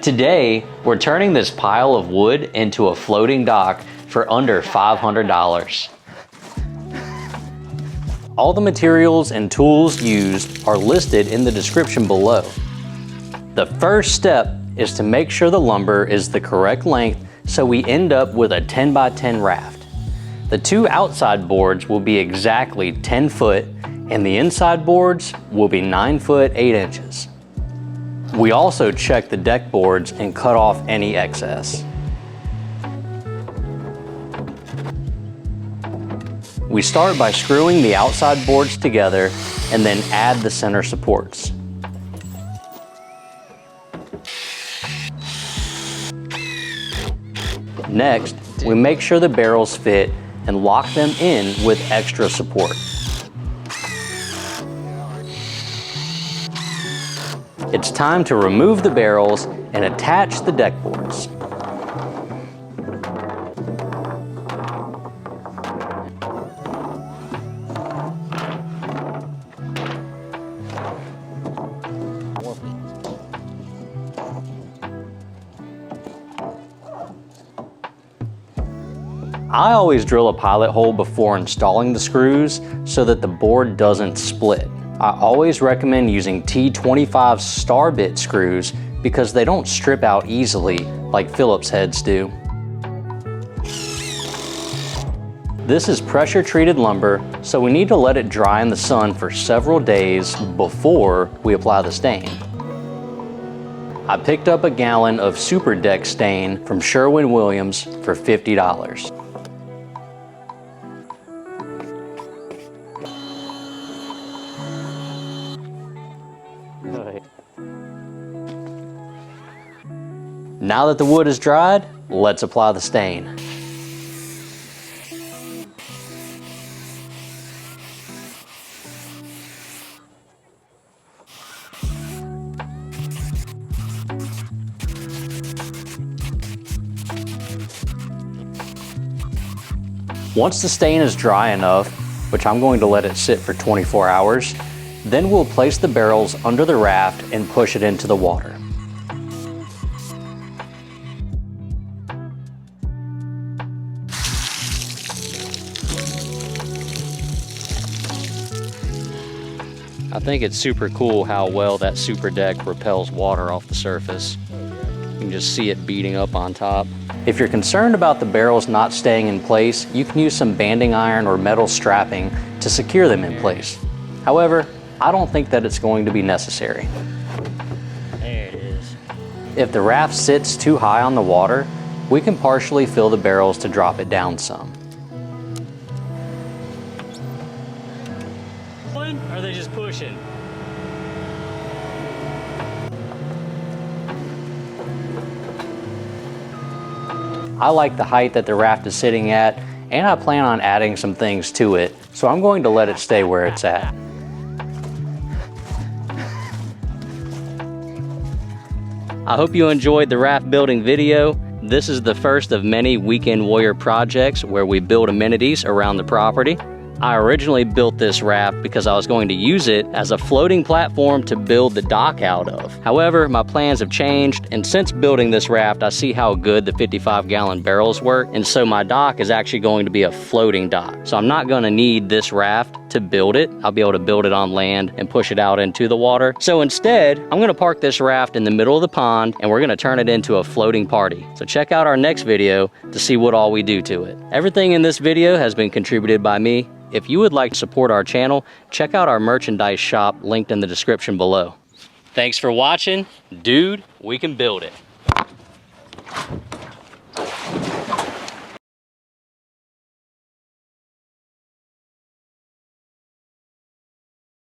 Today, we're turning this pile of wood into a floating dock for under $500. All the materials and tools used are listed in the description below. The first step is to make sure the lumber is the correct length so we end up with a 10 by 10 raft. The two outside boards will be exactly 10 foot and the inside boards will be 9 foot 8 inches. We also check the deck boards and cut off any excess. We start by screwing the outside boards together and then add the center supports. Next, we make sure the barrels fit and lock them in with extra support. It's time to remove the barrels and attach the deck boards. I always drill a pilot hole before installing the screws so that the board doesn't split. I always recommend using T25 star bit screws because they don't strip out easily like Phillips heads do. This is pressure treated lumber, so we need to let it dry in the sun for several days before we apply the stain. I picked up a gallon of Super Deck stain from Sherwin-Williams for $50. Now that the wood is dried, let's apply the stain. Once the stain is dry enough, which I'm going to let it sit for 24 hours, then we'll place the barrels under the raft and push it into the water. I think it's super cool how well that Super Deck repels water off the surface. You can just see it beating up on top. If you're concerned about the barrels not staying in place, you can use some banding iron or metal strapping to secure them in place. However, I don't think that it's going to be necessary. There it is. If the raft sits too high on the water, we can partially fill the barrels to drop it down some. Or are they just pushing? I like the height that the raft is sitting at, and I plan on adding some things to it, so I'm going to let it stay where it's at. I hope you enjoyed the raft building video. This is the first of many Weekend Warrior projects where we build amenities around the property. I originally built this raft because I was going to use it as a floating platform to build the dock out of. However, my plans have changed, and since building this raft, I see how good the 55-gallon barrels work, and so my dock is actually going to be a floating dock. So I'm not going to need this raft to build it. I'll be able to build it on land and push it out into the water. So instead, I'm going to park this raft in the middle of the pond, and we're going to turn it into a floating party. So check out our next video to see what all we do to it. Everything in this video has been contributed by me. If you would like to support our channel, check out our merchandise shop linked in the description below. Thanks for watching. Dude, we can build it.